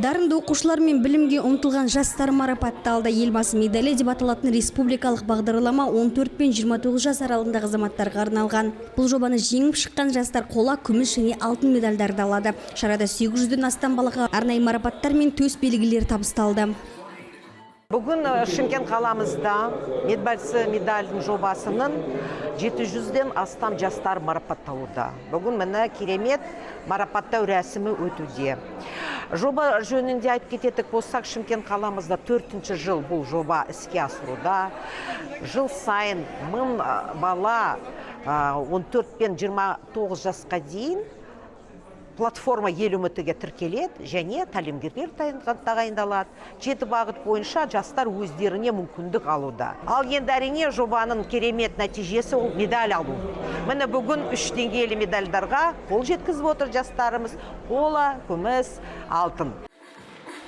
Дарынды оқушылар мен білімге ұмтылған жастар марапатталды. Елбасы медалі деп аталатын республикалық бағдарлама 14 пен 29 жас аралығындағы азаматтарға арналған. Бұл жобаны жеңіп шыққан жастар қола, күміс және алтын медальдарды алады. Шарада 800-ден астам балаға арнайы марапаттар мен төс белгілер табысталды. Бүгін Шымкент қаламызда медбасы медальдің жобасының 700-ден астам жастар марапатталуда. Бүгін міне керемет марапаттау рәсімі өтуде. Жоба жөнінде айтып кететік болсақ, Шымкент қаламызда 4-ші жыл бұл жоба іске асыруда. Жыл сайын 1000 бала 14 пен 29 жасқа дейін платформа ел үмітіге тіркеледі және тәлімгерлер тағайындалады. 7 бағыт бойынша жастар өздеріне мүмкіндік алуда. Ал енді әрине жобаның керемет нәтижесі ол медаль алу. Міне бүгін 3 деңгейлі медальдарға қол жеткізіп отыр жастарымыз: қола, күміс, алтын.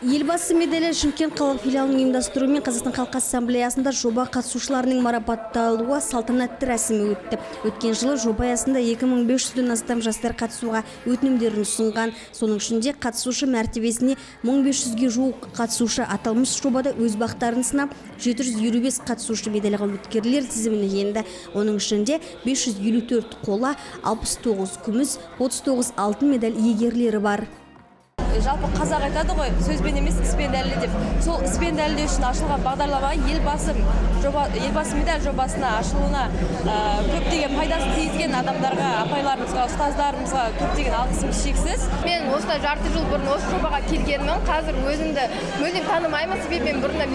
Елбасы медалі Шымкент қалалық филиалының ұйымдастыруымен Қазақстан Халқы Ассамблеясында жоба қатысушыларының марапатталуы салтанатты рәсімі өтті. Өткен жылы жоба аясында 2500-ден астам жастар қатысуға өтінімдерін ұсынған. Соның ішінде қатысушы мәртебесіне 1500-ге жуық қатысушы аталмыш жобада өз бақтарын сынап, 755 қатысушы медальға үміткерлер тізіміне енді. Оның ішінде 554 қола, 69 күміс, 39 алтын медаль иегерлері бар. Жалпы қазақ айтады ғой, сөзбен емес, іспен дәлелде деп. Сол іспен дәлелдеу үшін ашылған бағдарлама елбасы медаль жобасына ашылуына көптеген пайдасын тигізген адамдарға, апайларымызға, ұстаздарымызға көптеген алғысым шексіз. Мен осылай жарты жыл бұрын осы жобаға келгенмін. Қазір өзімді мүлдем танымаймын, себебі мен бұрында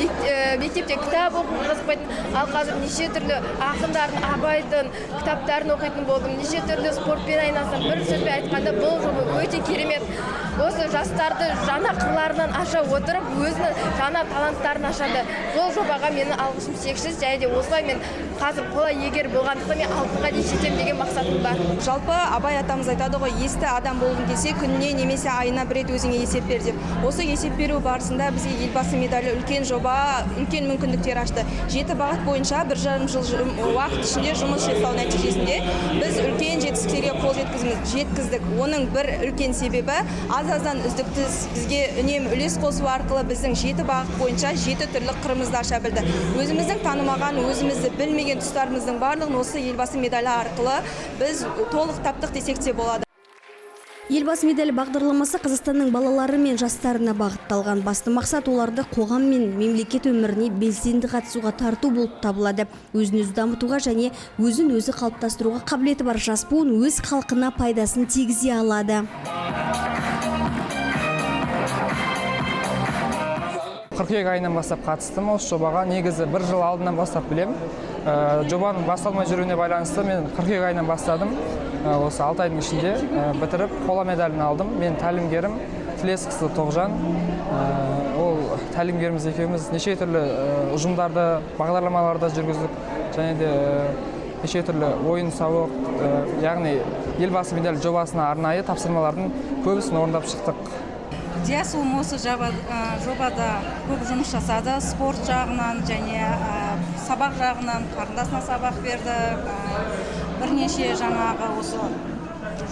мектепте кітап оқуға қызықпайтын, ал қазір неше түрлі ақындардың, Абайдың кітаптарын оқитын болдым. Неше түрлі спортпен айналысам. Бір сөзбен айтқанда, бұл жоба өте керемет. Осы жастарды жаңа қырларынан аша отырып, өзінің жаңа таланттарын ашады. Бұл жобаға менің алғысым шексіз, және де осылай мен қазір қола иегер болғандықтан мен алтынға дейін жетем деген мақсатым бар. Жалпы Абай атамыз айтады ғой, есті адам болғың келсе, күніне немесе айына бір рет өзіңе есеп бер деп. Осы есеп беру барысында бізге елбасы медалі үлкен жоба, үлкен мүмкіндіктер ашты. 7 бағыт бойынша 1,5 жыл уақыт ішінде жұмыс жасау нәтижесінде біз үлкен жетістіктерге қол жеткіздік. Оның бір үлкен себебі аздан үздікті бізге үнемі үлес қосу арқылы біздің 7 бағыт бойынша 7 түрлі қырымызды аша білді. Өзіміздің танымаған, өзімізді білмеген тұстарымыздың барлығын осы елбасы медалі арқылы біз толық таптық десек те болады. Елбасы медалі бағдарламасы Қазақстанның балалары мен жастарына бағытталған. Басты мақсат оларды қоғам мен мемлекет өміріне белсенді қатысуға тарту болып табылады. Өзін-өзі дамытуға және өзін-өзі қалыптастыруға қабілеті бар жас буын өз халқына пайдасын тигізе алады. Қыркүйек айынан бастап қатыстым осы жобаға. Негізі бір жыл алдынан бастап білем. Жобаның басталмай жүруіне байланысты мен қыркүйек айынан бастадым. Осы 6 айдың ішінде бітіріп қола медалін алдым. Мен тәлімгерім Тілесқызы Тоғжан. Ол тәлімгеріміз екеуміз неше түрлі ұжымдарды, бағдарламаларда жүргіздік. Және де неше түрлі ойын сауық, яғни елбасы медаль жобасына арнайы тапсырмалардың көбісін орындап шықтық. Диасуым осы жобада көп жұмыс жасады. Спорт жағынан және сабақ жағынан қарындасына сабақ берді. Бірнеше жаңағы осы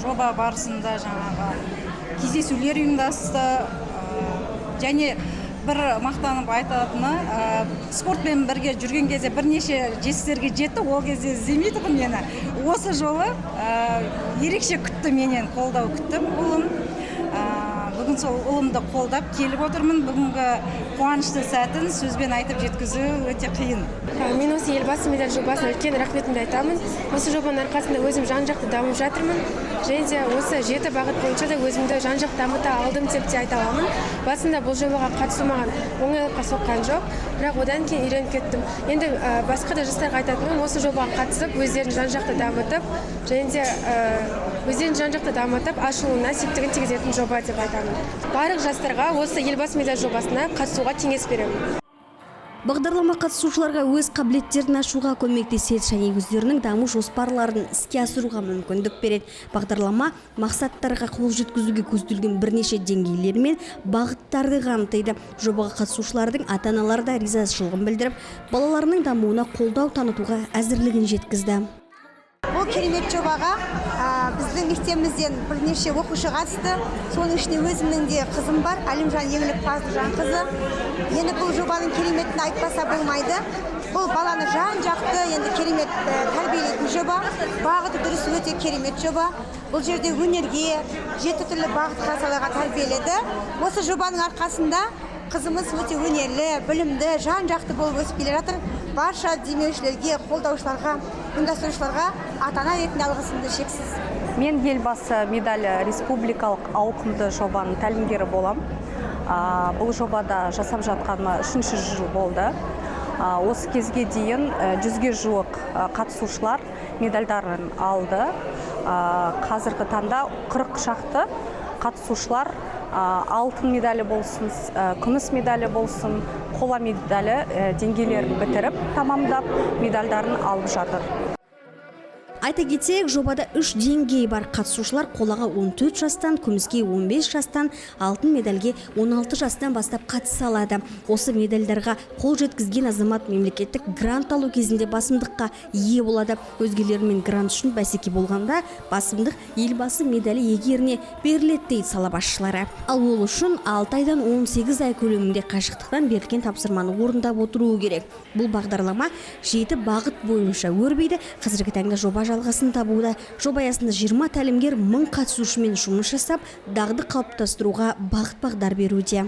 жоба барысында жаңағы кездесулер ұйымдасты. Және бір мақтанып айтатыны, спортпен бірге жүрген кезде бірнеше жетістіктерге жетті. Ол кезде іздемейді мені. Осы жолы ерекше күтті, менен қолдау күттім ұлым. Бүгін сол ұлымды қолдап келіп отырмын. Бүгінгі қуанышты сәтін сөзбен айтып жеткізу өте қиын. Мен осы елбасы медаль жобасына үлкен рахметімді айтамын. Осы жобаның арқасында өзім жан-жақты дамып жатырмын. Және де осы 7 бағыт бойынша да өзімді жан-жақты дамыта алдым деп те айта аламын. Басында бұл жобаға қатысу маған оңайлыққа соққан жоқ, бірақ одан кейін үйреніп кеттім. Енді басқа да жастарға айтатыным, осы жобаға қатысып, өздерін жан-жақты дамытып, және де өздерін жан-жақты дамытып, ашылуына септігін тигізетін жоба деп айтамын. Барлық жастарға осы елбасы медаль жобасына қатысуға кеңес беремін. Бағдарлама қатысушыларға өз қабілеттерін ашуға көмектеседі және өздерінің даму жоспарларын іске асыруға мүмкіндік береді. Бағдарлама мақсаттарға қол жеткізуге көзделген бірнеше деңгейлер мен бағыттарды қамтиды. Жобаға қатысушылардың ата-аналары да ризашылығын білдіріп, балаларының дамуына қолдау танытуға әзірлігін жеткізді. Бұл керемет жобаға біздің мектебімізден бірнеше оқушы қатысты. Соның ішінде өзімнің де қызым бар, Әлімжан Еңлік Фазылжан қызы. Енді бұл жобаның кереметін айтпаса болмайды. Бұл баланы жан-жақты енді керемет тәрбиелейтін жоба. Бағыты дұрыс өте керемет жоба. Бұл жерде өнерге, 7 түрлі бағытқа салаға тәрбиеледі. Осы жобаның арқасында қызымыз өте өнерлі, білімді, жан-жақты болып өсіп келе жатыр. Барша демеушілерге, қолдаушыларға, ұйымдастырушыларға ата-ана ретінде алғысымды шексіз. Мен елбасы медалі республикалық ауқымды жобаның тәлімгері болам. Бұл жобада жасап жатқаныма 3-ші жыл болды. Осы кезге дейін 100-ге жуық қатысушылар медальдарын алды. Қазіргі таңда 40 шақты қатысушылар алтын медалі болсын, күміс медалі болсын, қола медалі деңгейлерін бітіріп, тамамдап медальдарын алып жатыр. Айта кетсек, жобада 3 деңгей бар. Қатысушылар қолаға 14 жастан, күміске 15 жастан, алтын медальге 16 жастан бастап қатыса алады. Осы медальдарға қол жеткізген азамат мемлекеттік грант алу кезінде басымдыққа ие болады. Өзгелермен грант үшін бәсеке болғанда басымдық елбасы медалі иегеріне беріледі дейді сала басшылары. Ал ол үшін 6 айдан 18 ай көлемінде қашықтықтан берілген тапсырманы орындап отыруы керек. Бұл бағдарлама 7 бағыт бойынша өрбейді. Қазіргі таңда жоба жалғасын табуда. Жоба аясында 20 тәлімгер 1000 қатысушымен жұмыс жасап, дағды қалыптастыруға бағыт-бағдар беруде.